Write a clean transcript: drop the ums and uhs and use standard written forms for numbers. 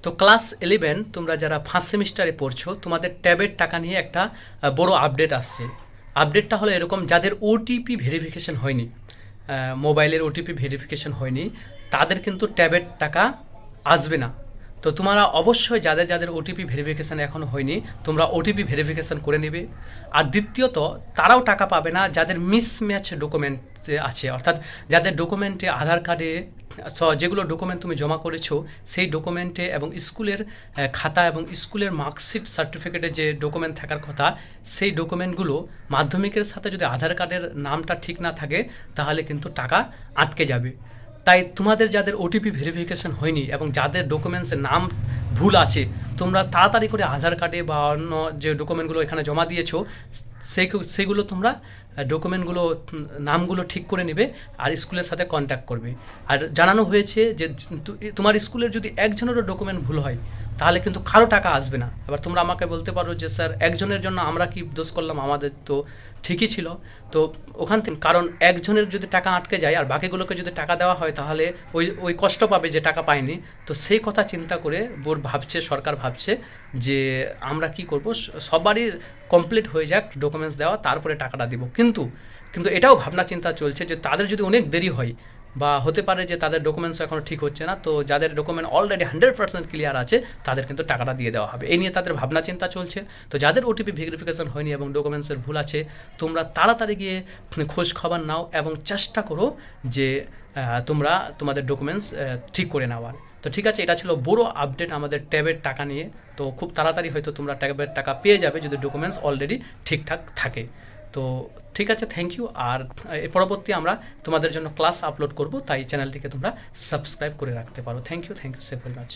তো ক্লাস 11 তোমরা যারা ফার্স্ট সেমিস্টারে পড়ছো তোমাদের ট্যাবের টাকা নিয়ে একটা বড় আপডেট আসছে। আপডেটটা হলো এরকম, যাদের ওটিপি ভেরিফিকেশন হয়নি, মোবাইলের ওটিপি ভেরিফিকেশন হয়নি, তাদের কিন্তু ট্যাবের টাকা আসবে না। তো তোমরা অবশ্যই যাদের যাদের ওটিপি ভেরিফিকেশান এখনও হয়নি তোমরা ওটিপি ভেরিফিকেশান করে নেবে। আর দ্বিতীয়ত তারাও টাকা পাবে না যাদের মিসম্যাচ ডকুমেন্ট আছে, অর্থাৎ যাদের ডকুমেন্টে আধার কার্ডে যেগুলো ডকুমেন্ট তুমি জমা করেছো সেই ডকুমেন্টে এবং স্কুলের খাতা এবং স্কুলের মার্কশিট সার্টিফিকেটে যে ডকুমেন্ট থাকার কথা সেই ডকুমেন্টগুলো মাধ্যমিকের সাথে যদি আধার কার্ডের নামটা ঠিক না থাকে তাহলে কিন্তু টাকা আটকে যাবে। তাই তোমাদের যাদের ওটিপি ভেরিফিকেশন হয়নি এবং যাদের ডকুমেন্টসের নাম ভুল আছে তোমরা তাড়াতাড়ি করে আধার কার্ডে বা অন্য যে ডকুমেন্টগুলো এখানে জমা দিয়েছো সেগুলো তোমরা ডকুমেন্টগুলো নামগুলো ঠিক করে নেবে আর স্কুলের সাথে কন্ট্যাক্ট করবে। আর জানানো হয়েছে যে তোমার স্কুলের যদি একজনেরও ডকুমেন্ট ভুল হয় তাহলে কিন্তু কারো টাকা আসবে না। এবার তোমরা আমাকে বলতে পারো যে স্যার একজনের জন্য আমরা কি দোষ করলাম, আমাদের তো ঠিকই ছিল। তো ওখান থেকে কারণ একজনের যদি টাকা আটকে যায় আর বাকিগুলোকে যদি টাকা দেওয়া হয় তাহলে ওই কষ্ট পাবে যে টাকা পায়নি। তো সেই কথা চিন্তা করে বোর্ড ভাবছে, সরকার ভাবছে যে আমরা কি করব, সবারই কমপ্লিট হয়ে যাক ডকুমেন্টস দেওয়া, তারপরে টাকাটা দিব। কিন্তু এটাও ভাবনা চিন্তা চলছে যে তাদের যদি অনেক দেরি হয় বা হতে পারে যে তাদের ডকুমেন্টস এখনও ঠিক হচ্ছে না, তো যাদের ডকুমেন্ট অলরেডি 100% ক্লিয়ার আছে তাদের কিন্তু টাকাটা দিয়ে দেওয়া হবে। এই নিয়ে তাদের ভাবনা চিন্তা চলছে। তো যাদের ওটিপি ভেরিফিকেশন হয়নি এবং ডকুমেন্টসের ভুল আছে তোমরা তাড়াতাড়ি গিয়ে খোঁজ খবর নাও এবং চেষ্টা করো যে তোমরা তোমাদের ডকুমেন্টস ঠিক করে নেওয়ার। তো ঠিক আছে, এটা ছিল বড় আপডেট আমাদের ট্যাবের টাকা নিয়ে। তো খুব তাড়াতাড়ি হয়তো তোমরা ট্যাবের টাকা পেয়ে যাবে যদি ডকুমেন্টস অলরেডি ঠিকঠাক থাকে। তো ঠিক আছে, থ্যাংক ইউ। আর এর পরবর্তী আমরা তোমাদের জন্য ক্লাস আপলোড করব, তাই চ্যানেলটিকে তোমরা সাবস্ক্রাইব করে রাখতে পারো। Thank you so very much.